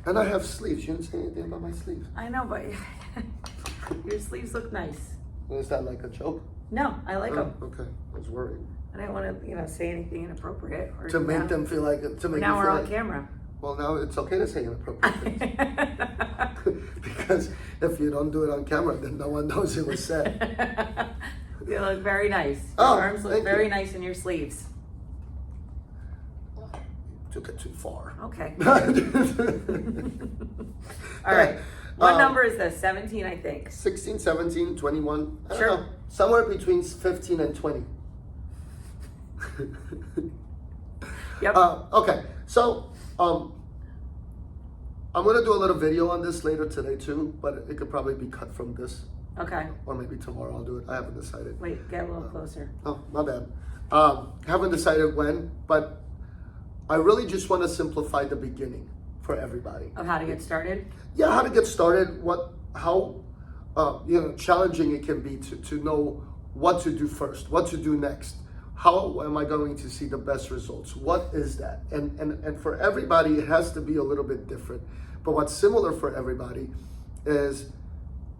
And I have sleeves. You didn't say anything about my sleeves. I know, but your sleeves look nice. Was that like a joke? No, I like them. Okay, I was worried. I didn't want to, say anything inappropriate. Or To make them feel like to make now you we're feel on like, camera. Well, now it's okay to say inappropriate things. Because if you don't do it on camera, then no one knows it was said. You look very nice. Your Oh, arms look thank very you. nice in your sleeves. Took it too far. Okay. All All right. What number is this? 17, I think. 16, 17, 21. I don't Sure. know. Somewhere between 15 and 20. Yep. Okay, so I'm gonna do a little video on this later today too, but it could probably be cut from this, Okay. or maybe tomorrow I'll do it. I haven't decided. Wait, get a little closer. Oh, my bad. Haven't decided when, but I really just want to simplify the beginning for everybody. Of how to get started? Yeah, how to get started, how challenging it can be to know what to do first, what to do next. How am I going to see the best results? What is that? And for everybody, it has to be a little bit different. But what's similar for everybody is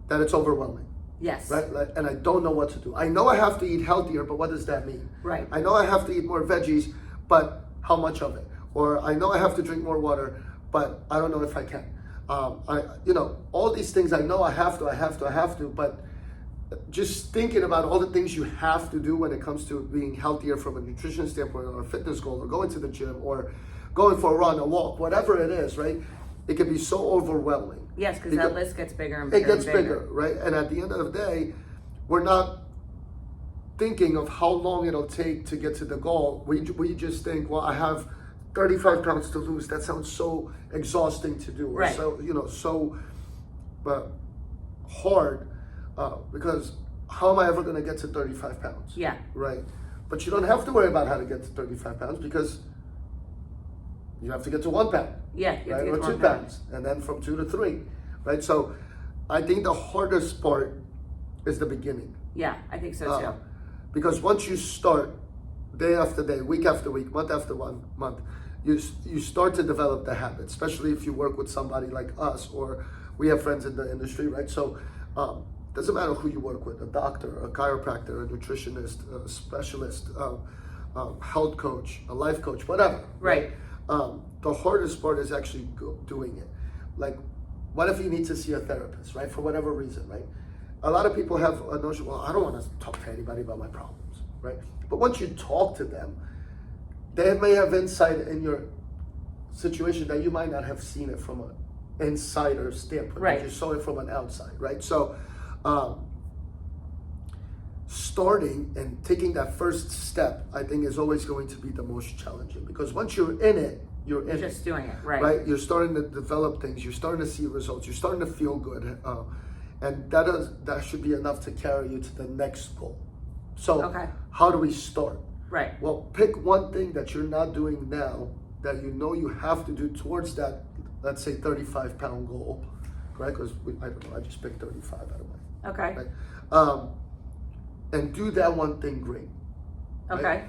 that it's overwhelming, Yes. right? And I don't know what to do. I know I have to eat healthier, but what does that mean? Right. I know I have to eat more veggies, but how much of it? Or I know I have to drink more water, but I don't know if I can. All these things I know I have to, but just thinking about all the things you have to do when it comes to being healthier from a nutrition standpoint or a fitness goal or going to the gym or going for a run, a walk, whatever it is, right? It can be so overwhelming. Yes, because that list gets bigger and bigger. It gets and bigger. bigger, right? And at the end of the day, we're not thinking of how long it'll take to get to the goal. We just think, well, I have 35 pounds to lose. That sounds so exhausting to do. Right. So hard because how am I ever going to get to 35 pounds? Yeah. Right. But you don't have to worry about how to get to 35 pounds because you have to get to 1 pound. Yeah. You have Right, to or get to 2 1 pound. pounds, and then from 2 to 3, right? So I think the hardest part is the beginning. Yeah, I think so too. Because once you start day after day, week after week, month after month, you start to develop the habit, especially if you work with somebody like us or we have friends in the industry, right? So doesn't matter who you work with, a doctor, a chiropractor, a nutritionist, a specialist, health coach, a life coach, whatever. Right. The hardest part is actually doing it. Like, what if you need to see a therapist, right? For whatever reason, right? A lot of people have a notion, well, I don't want to talk to anybody about my problems, right? But once you talk to them, they may have insight in your situation that you might not have seen it from an insider standpoint. Right. You saw it from an outside, right? So starting and taking that first step, I think, is always going to be the most challenging because once you're in it, you're in Just it. doing it, right? Right? You're starting to develop things. You're starting to see results. You're starting to feel good. And that should be enough to carry you to the next goal. So Okay. how do we start? Right. Well, pick one thing that you're not doing now that you know you have to do towards that, let's say 35-pound goal, right? Because I don't know, I just picked 35 out of my, Okay. right? And do that one thing great. Okay.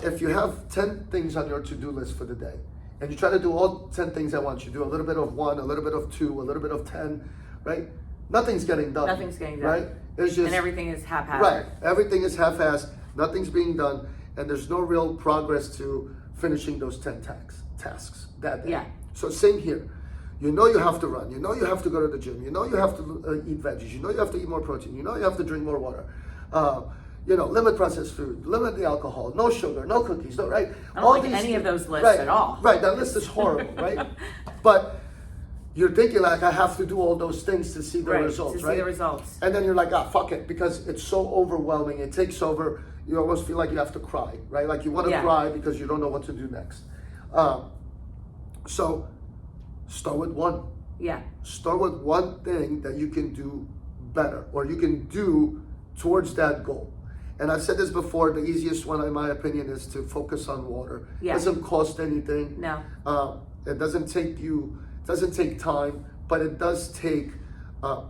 If you have 10 things on your to-do list for the day, and you try to do all 10 things at once, you do a little bit of 1, a little bit of 2, a little bit of 10, right? Nothing's getting done. Nothing's getting done. Right? It's just, And everything is haphazard. right. Everything is half-assed, nothing's being done, and there's no real progress to finishing those 10 tasks that day. Yeah. So same here. You know you have to run. You know you have to go to the gym. You know you have to eat veggies. You know you have to eat more protein. You know you have to drink more water. Limit processed food, limit the alcohol, no sugar, no cookies, no, right? I don't like any of those lists right, at all. Right, that list is horrible, right? But you're thinking like, I have to do all those things to see the Right, results, to right? see the results. And then you're like, fuck it, because it's so overwhelming. It takes over. You almost feel like you have to cry, right? Like you want to Yeah. cry because you don't know what to do next. So start with one. Yeah. Start with one thing that you can do better or you can do towards that goal. And I've said this before, the easiest one in my opinion is to focus on water. Yeah. It doesn't cost anything. No. It doesn't take time, but it does take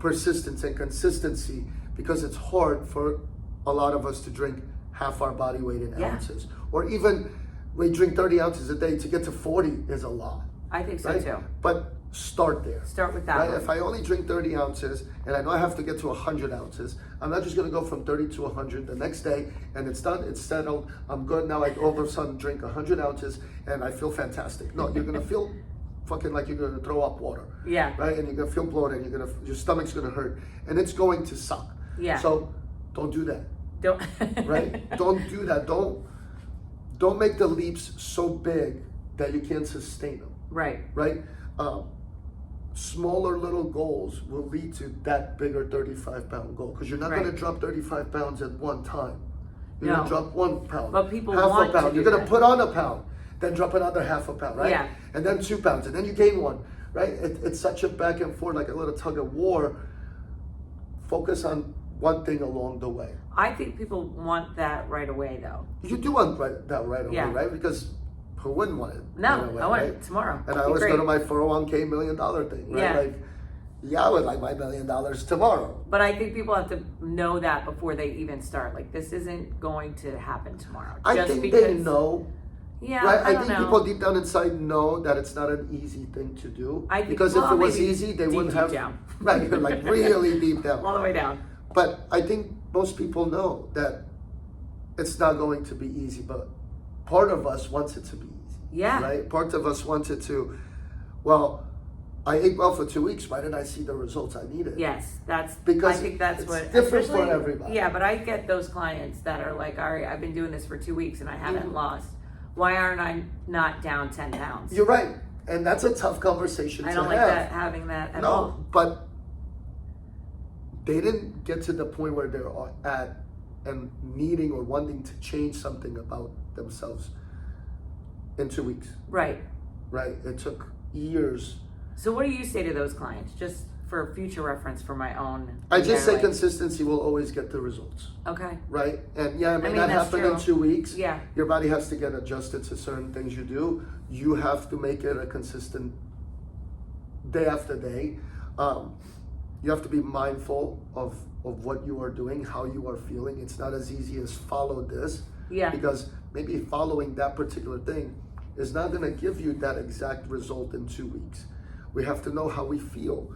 persistence and consistency because it's hard for a lot of us to drink half our body weight in Yeah. ounces. Or even we drink 30 ounces a day, to get to 40 is a lot. I think so right? too. But start there. Start with that Right? one. If I only drink 30 ounces and I know I have to get to 100 ounces, I'm not just gonna go from 30 to 100 the next day and it's done, it's settled, I'm good now. I all of a sudden drink 100 ounces and I feel fantastic. No, you're gonna feel fucking like you're gonna throw up water. Yeah. Right? And you're gonna feel bloated, and your stomach's gonna hurt, and it's going to suck. Yeah. So don't do that. Don't. Right? Don't do that. Don't make the leaps so big that you can't sustain them. Right. Right? Smaller little goals will lead to that bigger 35-pound goal, because you're not Right. going to drop 35 pounds at one time. You're No. going to drop 1 pound, But people half want a to pound. do You're going to that. put on a pound, then drop another half a pound, right? Yeah. And then 2 pounds, and then you gain 1, right? It's such a back and forth, like a little tug of war. Focus on one thing along the way. I think people want that right away, though. You do want that right away, Yeah. right? Because who wouldn't want it? No, right away, I want right? it tomorrow. And I Be always great. go to my 401k $1 million thing, right? Yeah. Like, yeah, I would like my $1 million tomorrow. But I think people have to know that before they even start. Like, this isn't going to happen tomorrow. I just think because, they know, Yeah, right? I I don't think know. people deep down inside know that it's not an easy thing to do. I think- Because if well, it was maybe easy, they deep, wouldn't deep have. down. Right, like really deep down. all the way down. But I think most people know that it's not going to be easy, but part of us wants it to be easy. Yeah. Right? Part of us wants it to, well, I ate well for 2 weeks. Why didn't I see the results I needed? Yes, that's Because I think that's it's what different for especially- everybody. Yeah, but I get those clients that are like, all right, I've been doing this for 2 weeks and I haven't Mhm. lost. Why aren't I not down 10 pounds? You're right. And that's a tough conversation I to don't like have. that having that at No, all. but they didn't get to the point where they're at and needing or wanting to change something about themselves in 2 weeks, Right. right? It took years. So what do you say to those clients? Just for future reference for my own. I just say like, consistency will always get the results, okay. right? And yeah, it may I mean, not that's happen in true. 2 weeks. Yeah. Your body has to get adjusted to certain things you do. You have to make it a consistent day after day. You have to be mindful of what you are doing, how you are feeling. It's not as easy as follow this. Yeah. Because maybe following that particular thing is not going to give you that exact result in 2 weeks. We have to know how we feel.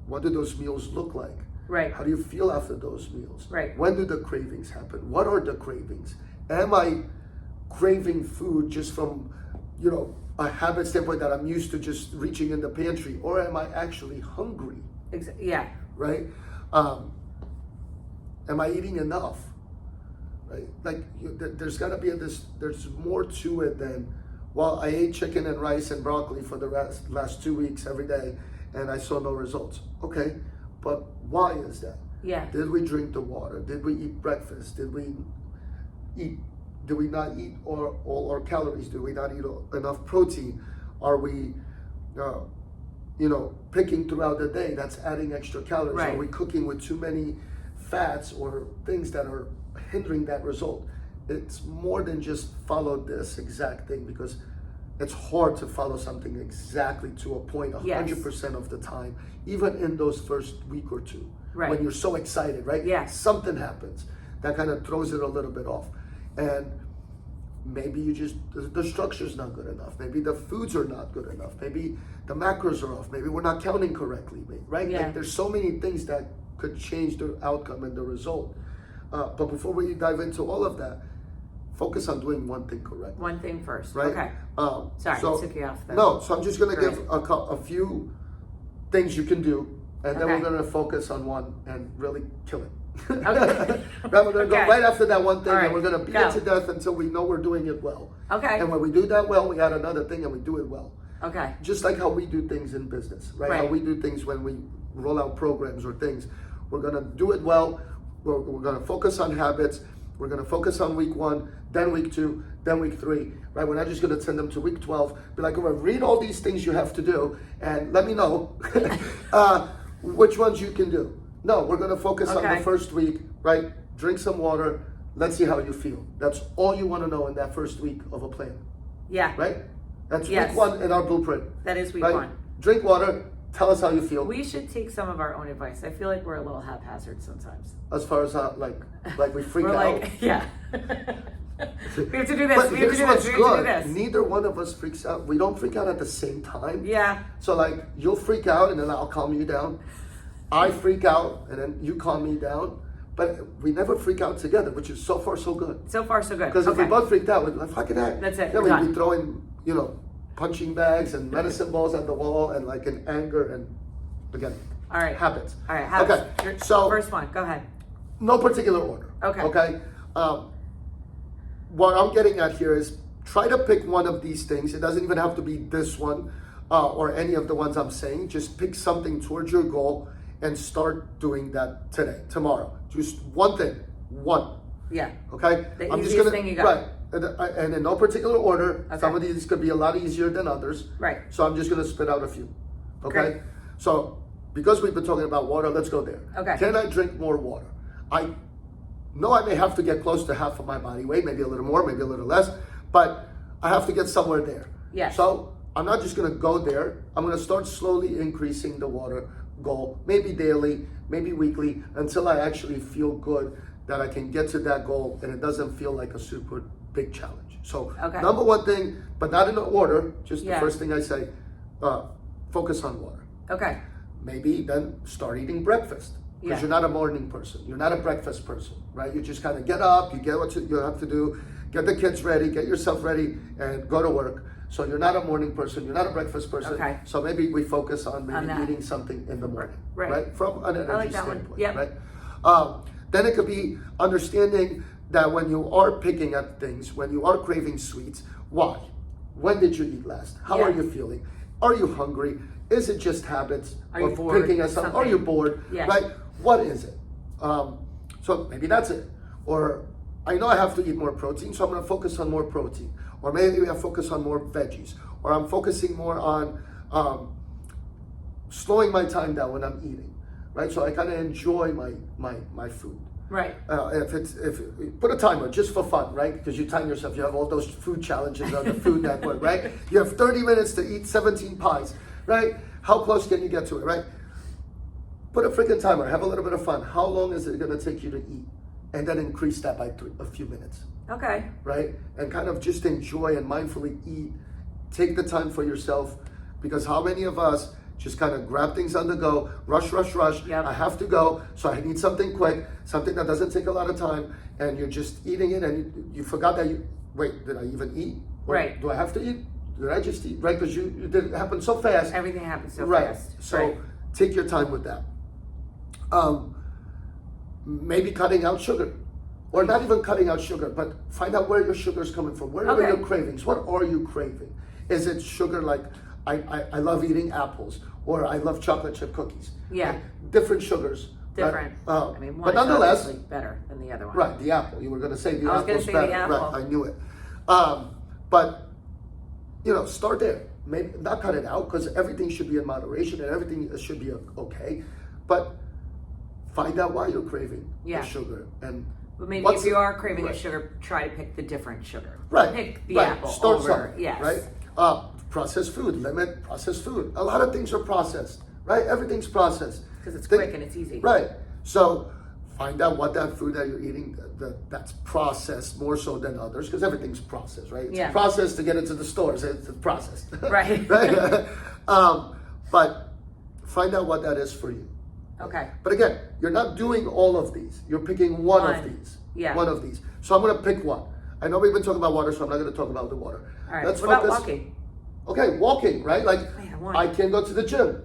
What do those meals look like? Right. How do you feel after those meals? Right. When do the cravings happen? What are the cravings? Am I craving food just from, a habit standpoint that I'm used to just reaching in the pantry, or am I actually hungry? Yeah. Right? Am I eating enough? Right? Like there's got to be there's more to it than, well, I ate chicken and rice and broccoli for the last 2 weeks every day and I saw no results. Okay, but why is that? Yeah. Did we drink the water? Did we eat breakfast? Did we not eat all our calories? Did we not eat enough protein? Are we, picking throughout the day? That's adding extra calories. Right. Are we cooking with too many fats or things that are hindering that result? It's more than just follow this exact thing, because it's hard to follow something exactly to a point 100% of the time, even in those first week or two. Right. When you're so excited, right? Yes. Something happens that kind of throws it a little bit off. And maybe the structure's not good enough. Maybe the foods are not good enough. Maybe the macros are off. Maybe we're not counting correctly, right? Yeah. Like, there's so many things that could change the outcome and the result. But before we dive into all of that, focus on doing one thing correctly. One thing first. Right? Okay. Sorry, so, I took you off the... No, so I'm just going to Great. give a few things you can do, and then Okay. we're going to focus on one and really kill it. Okay. Right, we're going to go Okay. right after that one thing, All and right, we're going to beat go. it to death until we know we're doing it well. Okay. And when we do that well, we add another thing and we do it well. Okay. Just like how we do things in business, right? How Right. we do things when we roll out programs or things. We're going to do it well. We're going to focus on habits. We're going to focus on week 1, then week 2, then week 3, right? We're not just going to send them to week 12. Be like, all right, read all these things you have to do and let me know which ones you can do. No, we're going to focus on Okay. the first week, right? Drink some water. Let's see how you feel. That's all you want to know in that first week of a plan, Yeah. right? That's Yes. week 1 in our blueprint. That is week Right? 1. Drink water. Tell us how you feel. We should take some of our own advice. I feel like we're a little haphazard sometimes. As far as how, like we freak We're out. like, yeah. We have to do this. But We have to here's do what's this. We have to do good. this. Neither one of us freaks out. We don't freak out at the same time. Yeah. So like you'll freak out and then I'll calm you down. I freak out and then you calm me down. But we never freak out together, which is so far so good. So far, so good. Because if Okay. we both freaked out, we'd be like, fucking heck. That's it, Yeah, we're we'd done. be throwing, punching bags and medicine balls at the wall and like in anger and again, All right. habits. All right. Habits. Okay, Your so first one. Go ahead. no particular order. Okay. Okay. What I'm getting at here is try to pick one of these things. It doesn't even have to be this one or any of the ones I'm saying. Just pick something towards your goal and start doing that today, tomorrow. Just one thing, one. Yeah. Okay. The I'm easiest thing you got. Right. And in no particular order. Okay. Some of these could be a lot easier than others. Right. So I'm just gonna spit out a few. Okay. Great. So because we've been talking about water, let's go there. Okay. Can I drink more water? I know I may have to get close to half of my body weight, maybe a little more, maybe a little less, but I have to get somewhere there. Yes. So I'm not just gonna go there. I'm gonna start slowly increasing the water goal, maybe daily, maybe weekly, until I actually feel good that I can get to that goal and it doesn't feel like a super big challenge. So Okay. number one thing, but not in order, just the Yeah. first thing I say, focus on water. Okay. Maybe then start eating breakfast. Because Yeah. you're not a morning person. You're not a breakfast person, right? You just kind of get up, you get what you have to do, get the kids ready, get yourself ready, and go to work. So you're not a morning person, you're not a breakfast person. Okay. So maybe we focus on maybe that. eating something in the morning, Right. From an I like energy that one. standpoint, Yep. right? Then it could be understanding that when you are picking at things, when you are craving sweets, why? When did you eat last? How Yeah. are you feeling? Are you hungry? Is it just habits Are you of bored? picking at something? Are you bored? Yeah. Right? What is it? So maybe that's it. Or I know I have to eat more protein, so I'm going to focus on more protein. Or maybe I focus on more veggies. Or I'm focusing more on slowing my time down when I'm eating. Right? So I kind of enjoy my food. Right. If put a timer just for fun, right? Because you time yourself. You have all those food challenges on the Food Network, right? You have 30 minutes to eat 17 pies, right? How close can you get to it, right? Put a freaking timer. Have a little bit of fun. How long is it going to take you to eat? And then increase that by a few minutes, Okay. right? And kind of just enjoy and mindfully eat. Take the time for yourself, because how many of us just kind of grab things on the go, rush. Yep. I have to go, so I need something quick, something that doesn't take a lot of time, and you're just eating it, and you forgot that wait, did I even eat? Or Right. do I have to eat? Did I just eat? Right, because it didn't happen so fast. Everything happens so Right. fast. So Right. take your time with that. Maybe cutting out sugar. Or not even cutting out sugar, but find out where your sugar is coming from. Where are Okay. your cravings? What are you craving? Is it sugar like I love eating apples, or I love chocolate chip cookies? Yeah. Right? Different sugars. right? Different. I mean, one but is nonetheless, obviously better than the other one. right, the apple. You were going to say the I was gonna apple's say better. the apple. Right, I knew it. But start there. Maybe not cut it out, because everything should be in moderation and everything should be okay. But find out why you're craving Yeah. the sugar, and But maybe what's if you it- are craving a right. sugar, try to pick the different sugar. Right. Pick the right. apple Start over. somewhere, Yes. Right. Processed food. Limit processed food. A lot of things are processed. Right. Everything's processed. Because it's Think- quick and it's easy. Right. So find out what that food that you're eating that's processed more so than others, because everything's processed, right? It's Yeah. processed to get into the stores. It's processed. Right. Right. But find out what that is for you. Okay. But again, you're not doing all of these. You're picking one of One. these. Yeah. One of these. So I'm going to pick one. I know we've been talking about water, so I'm not going to talk about the water. All right. Let's what focus. about walking? Okay, walking, right? Like yeah, one. I can go to the gym,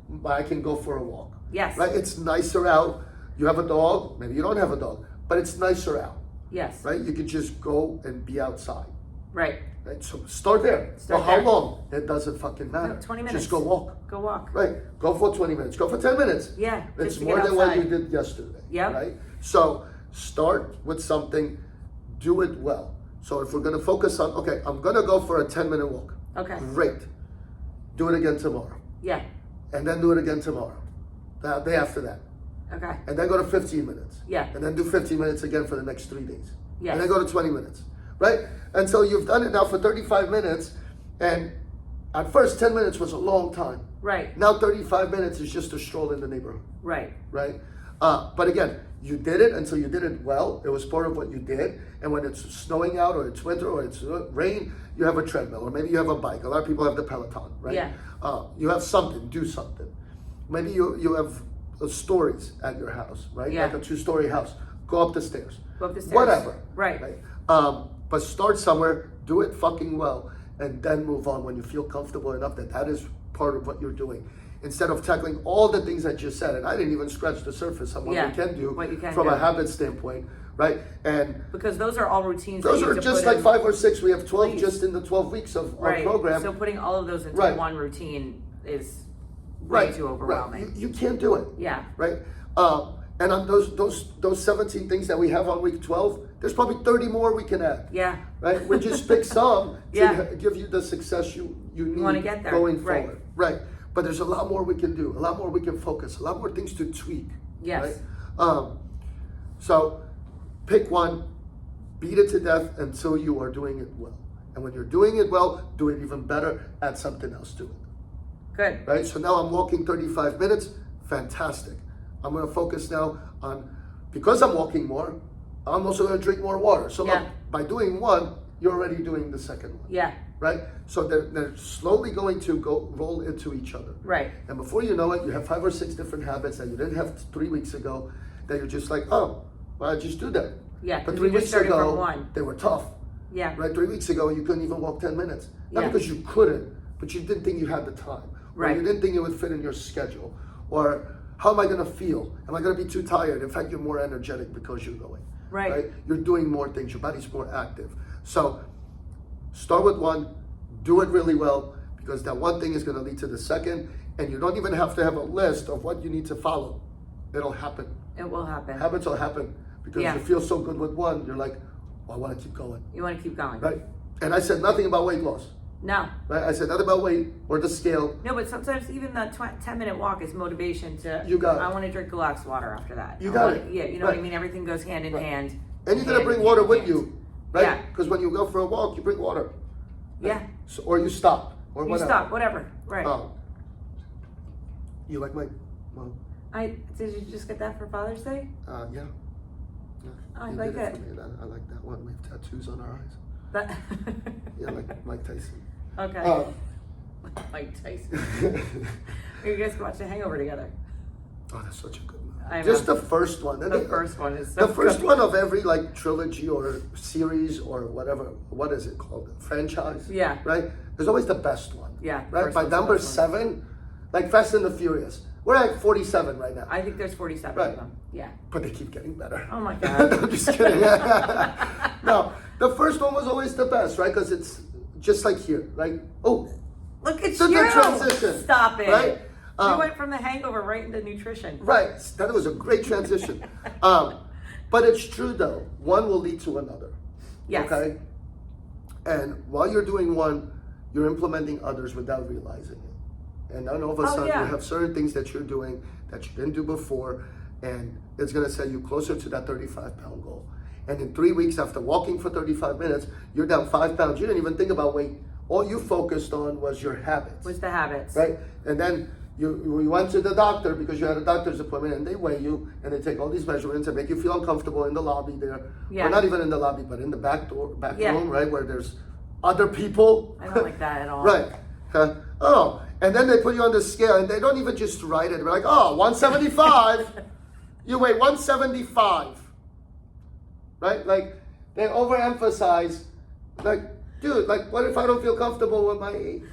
but I can go for a walk. Yes. Right? It's nicer out. You have a dog, maybe you don't have a dog, but it's nicer out, Yes. right? You can just go and be outside. Right. Right? So start there. Start For how there. long? It doesn't fucking matter. 20 minutes. Just go walk. Go walk. Right. Go for 20 minutes. Go for 10 minutes. Yeah. It's just to more get than what outside. you did yesterday. Yep. Right? So start with something, do it well. So if we're gonna focus on, okay, I'm gonna go for a 10-minute walk. Okay. Great. Do it again tomorrow. Yeah. And then do it again tomorrow. The day after that. Okay. And then go to 15 minutes. Yeah. And then do 15 minutes again for the next 3 days. Yes. And then go to 20 minutes. Right? And so you've done it now for 35 minutes. And at first, 10 minutes was a long time. Right. Now 35 minutes is just a stroll in the neighborhood. Right. Right? But again, You did it until you did it well. It was part of what you did. And when it's snowing out or it's winter or it's rain, you have a treadmill or maybe you have a bike. A lot of people have the Peloton, right? Yeah. You have something, do something. Maybe you have stories at your house, right? Yeah. Like a 2-story house. Go up the stairs. Go up the stairs. Whatever. Right. But start somewhere, do it fucking well, and then move on when you feel comfortable enough that is part of what you're doing. Instead of tackling all the things I just said, and I didn't even scratch the surface on what Yeah, we can do what you can from do. a habit standpoint, right? And Because those are all routines. those that you are have to just put like in. 5 or 6. We have 12 Please. just in the 12 weeks of our Right. program. So putting all of those into Right. one routine is way too overwhelming. Right. You can't do it. Yeah. Right. And on those 17 things that we have on week 12, there's probably 30 more we can add. Yeah. Right. We just pick some Yeah. to give you the success you need wanna get there. going Right. forward. Right. But there's a lot more we can do. A lot more we can focus. A lot more things to tweak. Yes. Right? So pick one, beat it to death until you are doing it well. And when you're doing it well, do it even better. Add something else to it. Good. Right? So now I'm walking 35 minutes. Fantastic. I'm going to focus now on, because I'm walking more, I'm also going to drink more water. So Yeah. look, by doing one, you're already doing the second one. Yeah. Right? So they're slowly going to roll into each other. Right. And before you know it, you have 5 or 6 different habits that you didn't have 3 weeks ago that you're just like, oh, well, I just do that. Yeah. But 'cause 3 you just weeks started ago, from one. they were tough. Yeah. Right? 3 weeks ago, you couldn't even walk 10 minutes. Not Yeah. because you couldn't, but you didn't think you had the time. Or Right. you didn't think it would fit in your schedule. Or how am I going to feel? Am I going to be too tired? In fact, you're more energetic because you're going. Right. You're doing more things. Your body's more active. So start with one, do it really well, because that one thing is going to lead to the second, and you don't even have to have a list of what you need to follow. It'll happen. It will happen. Habits will happen because Yeah. you feel so good with one, you're like, well, I want to keep going. You want to keep going. Right? And I said nothing about weight loss. No. Right? I said nothing about weight or the scale. No, but sometimes even the 10-minute walk is motivation to. You got it. I want to drink glass water after that. You I got wanna- it. Yeah, you know what I Right. mean? Everything goes hand in Right. hand. And you're going to Hand bring in water hand. with you. Right? Yeah. Because when you go for a walk, you bring water. Yeah. So, or you stop. Or You whatever. stop, whatever. Right. You like my, well, Did you just get that for Father's Day? yeah. Oh, I You like did it. for me. I like that one. We have tattoos on our eyes. That. Yeah, like Mike Tyson. Okay. Mike Tyson. You guys can watch The Hangover together. Oh, that's such a good movie. I know. Just the first one. The first one is so the first good. one of every like trilogy or series or whatever. What is it called? Franchise. Yeah. Right. There's always the best one. Yeah, Right. first By one's the number best one. 7, like Fast and the Furious. We're at 47 right now. I think there's 47 Right. of them. Yeah. But they keep getting better. Oh my God. I'm just kidding. No, the first one was always the best, right? Because it's just like here, right? Oh, Look at it's a you. good transition. Stop it. Right? We went from The Hangover right into nutrition. Right. That was a great transition. But it's true though. One will lead to another. Yes. Okay. And while you're doing one, you're implementing others without realizing it. And then all of a sudden, yeah. you have certain things that you're doing that you didn't do before, and it's going to set you closer to that 35-pound goal. And in 3 weeks, after walking for 35 minutes, you're down 5 pounds. You didn't even think about weight. All you focused on was your habits. Was the habits. Right? And then you went to the doctor because you had a doctor's appointment, and they weigh you and they take all these measurements and make you feel uncomfortable in the lobby there. Yeah. Or not even in the lobby, but in the back Yeah. room, right, where there's other people. I don't like that at all. Right. Oh, and then they put you on the scale and they don't even just write it. They're like, oh, 175. You weigh 175. Right? Like, they overemphasize, like, dude, like, what if I don't feel comfortable with my weight?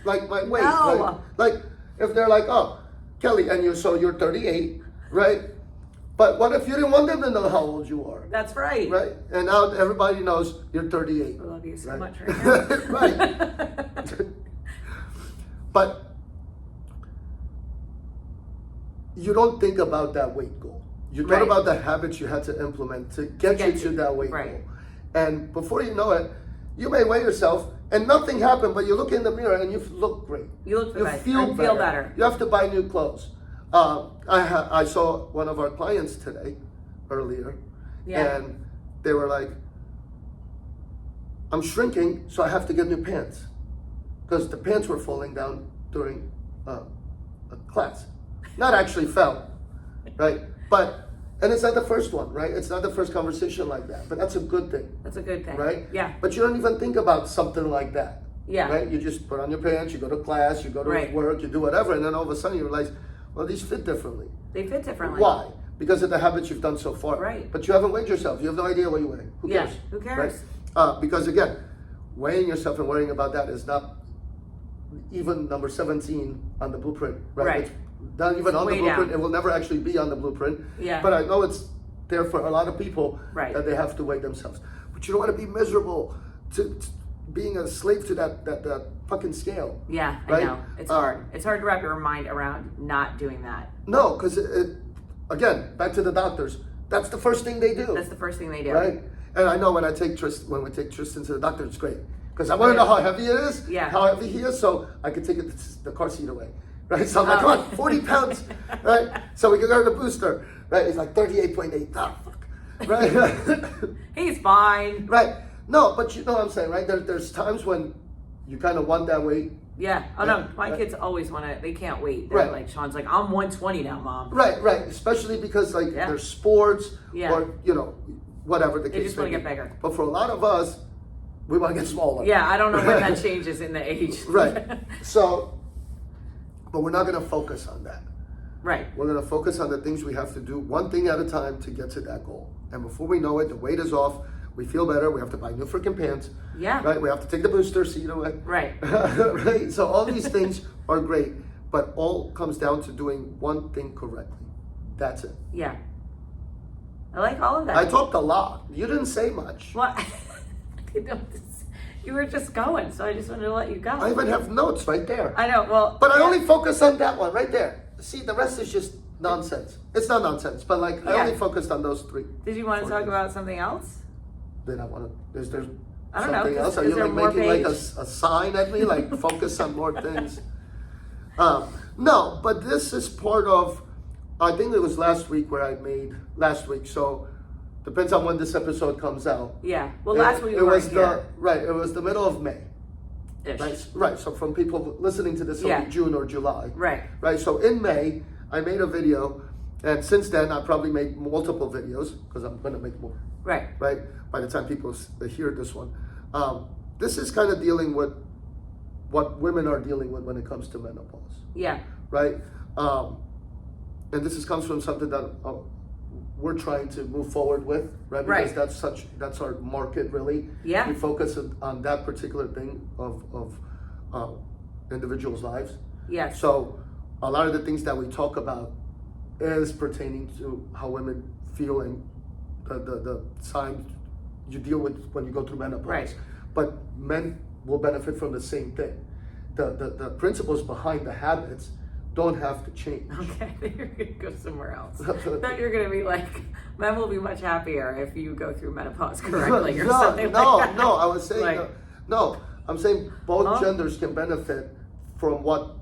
No. Like, if they're like, oh, Kelly, and you're 38, right? But what if you didn't want them to know how old you are? That's right. Right? And now everybody knows you're 38. I love you so Right. much right now. Right. But you don't think about that weight goal. You thought Right. about the habits you had to implement to get you to that weight right. goal. And before you know it, you may weigh yourself and nothing happened, but you look in the mirror and you look great. You look better. feel You better. feel better. You have to buy new clothes. I saw one of our clients today, earlier, Yeah. and they were like, I'm shrinking, so I have to get new pants. Because the pants were falling down during a class. Not actually fell, right? But And it's not the first one, right? It's not the first conversation like that, but that's a good thing, That's a good thing. right? Yeah. But you don't even think about something like that. Yeah. Right? You just put on your pants, you go to class, you go to Right. work, you do whatever, and then all of a sudden you realize, well, these fit differently. They fit differently. Why? Because of the habits you've done so far. Right. But you haven't weighed yourself. You have no idea what you weigh. Who Yeah. cares? Who cares? Right? Because again, weighing yourself and worrying about that is not even number 17 on the blueprint. Right? Right. It's not even on the way blueprint. down. It will never actually be on the blueprint. Yeah. But I know it's there for a lot of people Right. that they have to weigh themselves. But you don't want to be miserable to being a slave to that fucking scale. Yeah, I Right? know. It's hard. It's hard to wrap your mind around not doing that. No, because again, back to the doctors. That's the first thing they do. That's the first thing they do. Right? And I know when when we take Tristan to the doctor, it's great. Because I want to know how heavy it is, Yeah. how heavy he is, so I can take the car seat away. Right? So I'm like, come on, 40 pounds. Right? So we can go to the booster. Right? It's like 38.8. Ah, fuck. Right? He's fine. Right. No, but you know what I'm saying, right? There's times when you kind of want that weight. Yeah. Oh no, Yeah. my kids always want to. They can't wait. They're Right. like Sean's like, I'm 120 now, mom. Right, right. Especially because like Yeah. there's sports Yeah. or, whatever the They case just may want to be. get bigger. But for a lot of us, we want to get smaller. Yeah, I don't know when that changes in the age. Right. So, but we're not going to focus on that. Right. We're going to focus on the things we have to do one thing at a time to get to that goal. And before we know it, the weight is off. We feel better. We have to buy new freaking pants. Yeah. Right. We have to take the booster seat away. Right. Right. So all these things are great, but all comes down to doing one thing correctly. That's it. Yeah. I like all of that. I talked a lot. You didn't say much. What? You were just going, so I just wanted to let you go. I even have notes right there. I know. Well, But I only focus on that one right there. See, the rest is just nonsense. It's not nonsense, but like I Yeah. only focused on those three. Did you want to Four talk things. about something else? Then I want to. Is there I don't know, something else? Are is you there like more making like a, page? a sign at me, like focus on more things? No, but this is part of. I think it was last week where I made last week. So depends on when this episode comes out. Yeah. Well, last week it we was weren't the right. It was the middle of May. here. Ish. Right. Right. So from people listening to this, it'll Yeah. be June or July. Right. Right. So in May, I made a video, and since then I probably made multiple videos because I'm going to make more. Right. Right. By the time people hear this one, this is kind of dealing with what women are dealing with when it comes to menopause. Yeah. Right. And this comes from something that we're trying to move forward with, right? Because Right. that's our market really. Yeah. We focus on that particular thing of individuals' lives. Yes. So a lot of the things that we talk about is pertaining to how women feel and the signs you deal with when you go through menopause. Right. But men will benefit from the same thing. The principles behind the habits don't have to change. Okay, I think you're gonna go somewhere else. I thought you were gonna be like, men will be much happier if you go through menopause correctly or something like that. No, I was saying, Like- no, I'm saying both Huh? genders can benefit from what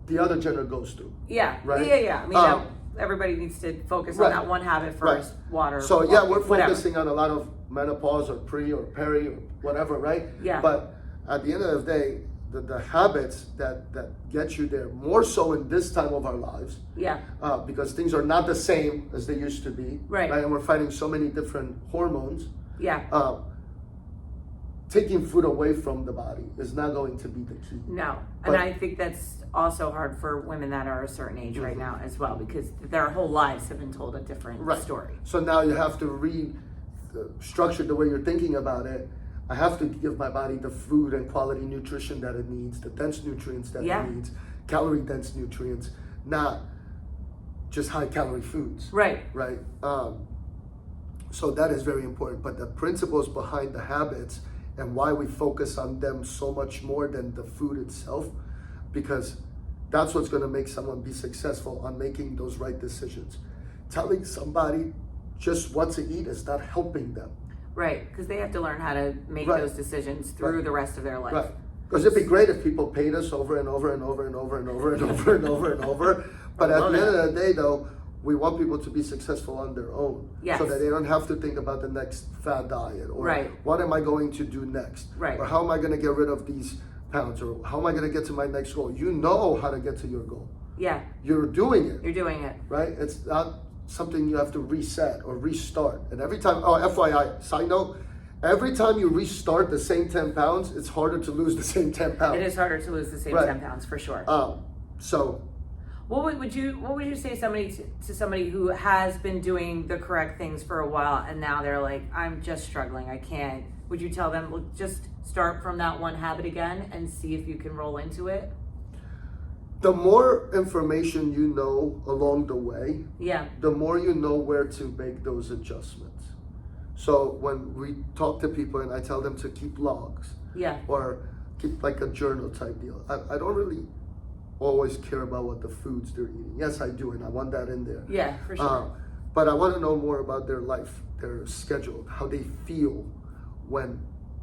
the other gender goes through. Yeah. Right? Yeah. I mean, everybody needs to focus Right. on that one habit Right. first. Water. So yeah, we're whatever. focusing on a lot of menopause or pre or peri or whatever, right? Yeah. But at the end of the day, the habits that get you there, more so in this time of our lives, Yeah. because things are not the same as they used to be, Right. And we're fighting so many different hormones. Yeah. Taking food away from the body is not going to be the key. No. But- And I think that's also hard for women that are a certain age right now as well, because their whole lives have been told a different Right. story. So now you have to structure the way you're thinking about it. I have to give my body the food and quality nutrition that it needs, the dense nutrients that Yeah. it needs, calorie dense nutrients, not just high calorie foods, Right. right? So that is very important. But the principles behind the habits and why we focus on them so much more than the food itself, because that's what's going to make someone be successful on making those right decisions. Telling somebody just what to eat is not helping them. Right. Because they have to learn how to make Right. those decisions through Right. the rest of their life. Right. Because it'd be great if people paid us over and over and over and over and over and over and over and over. But at Love the end it. of the day, though, we want people to be successful on their own. Yes. So that they don't have to think about the next fad diet or Right. what am I going to do next? Right. Or how am I going to get rid of these pounds? Or how am I going to get to my next goal? You know how to get to your goal. Yeah. You're doing it, You're doing it. right? It's not something you have to reset or restart. And every time, oh, FYI, side note, every time you restart the same 10 pounds, it's harder to lose the same 10 pounds. It is harder to lose the same Right. 10 pounds for sure. So, What would you say to somebody who has been doing the correct things for a while and now they're like, I'm just struggling, I can't. Would you tell them, well, just start from that one habit again and see if you can roll into it? the more information you know along the way, Yeah. the more you know where to make those adjustments. So when we talk to people and I tell them to keep logs Yeah. or keep like a journal type deal, I don't really always care about what the foods they're eating. Yes, I do, and I want that in there. Yeah, for sure. But I want to know more about their life, their schedule, how they feel when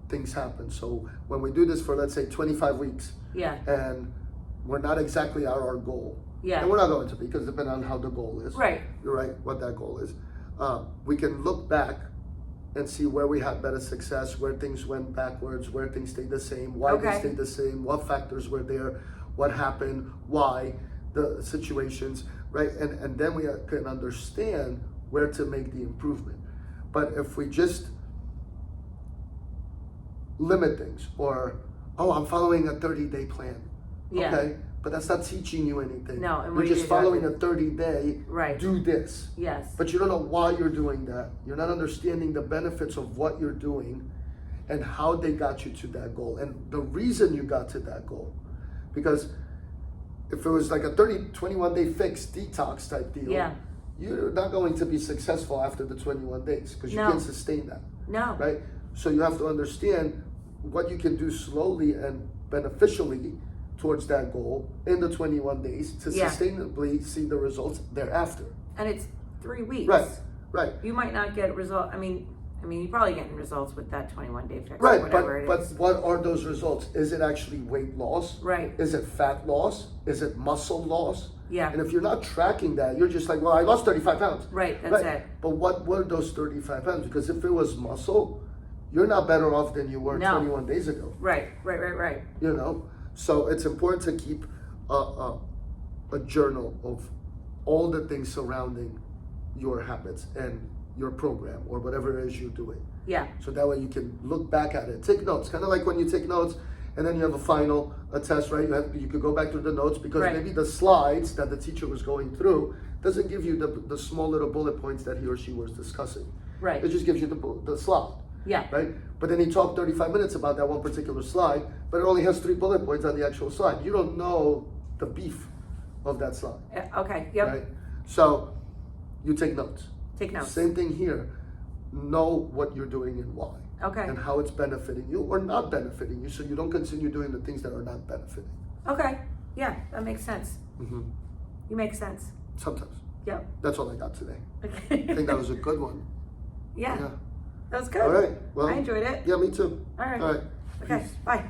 things happen. So when we do this for, let's say, 25 weeks, Yeah. and we're not exactly at our goal, Yeah. and we're not going to be, because depending on how the goal is, Right. you're right, what that goal is, we can look back and see where we had better success, where things went backwards, where things stayed the same, why they Okay. stayed the same, what factors were there, what happened, why, the situations, right? And then we can understand where to make the improvement. But if we just limit things, or, oh, I'm following a 30-day plan, Yeah. okay? But that's not teaching you anything. No, and You're what do you just do following a after? 30-day, Right. do this. Yes. But you don't know why you're doing that. You're not understanding the benefits of what you're doing and how they got you to that goal and the reason you got to that goal. Because if it was like a 21-day fix detox type deal, Yeah. you're not going to be successful after the 21 days because you No. can't sustain that, No. right? So you have to understand what you can do slowly and beneficially towards that goal in the 21 days to Yeah. sustainably see the results thereafter. And it's 3 weeks. Right. You might not get result. I mean, you're probably getting results with that 21-day fix, or Right, whatever it but is. what are those results? Is it actually weight loss? Right. Is it fat loss? Is it muscle loss? Yeah. And if you're not tracking that, you're just like, well, I lost 35 pounds. Right, that's it. But what were those 35 pounds? Because if it was muscle, you're not better off than you were No. 21 days ago. Right. You know? So it's important to keep a journal of all the things surrounding your habits and your program or whatever it is you're doing. Yeah. So that way you can look back at it, take notes, kind of like when you take notes and then you have a test, right? You could go back through the notes because Right. maybe the slides that the teacher was going through doesn't give you the small little bullet points that he or she was discussing. Right. It just gives you the slide, Yeah. right? But then he talked 35 minutes about that one particular slide, but it only has 3 bullet points on the actual slide. You don't know the beef of that slide, Okay. Yep. right? So you take notes. Take notes. Same thing here. Know what you're doing and why. Okay. And how it's benefiting you or not benefiting you, so you don't continue doing the things that are not benefiting. Okay. Yeah, that makes sense. Hmm. You make sense. Sometimes. Yep. That's all I got today. Okay. I think that was a good one. Yeah. Yeah. That was good. All right. Well, I enjoyed it. Yeah, me too. All right. All right. Okay. Peace. Bye.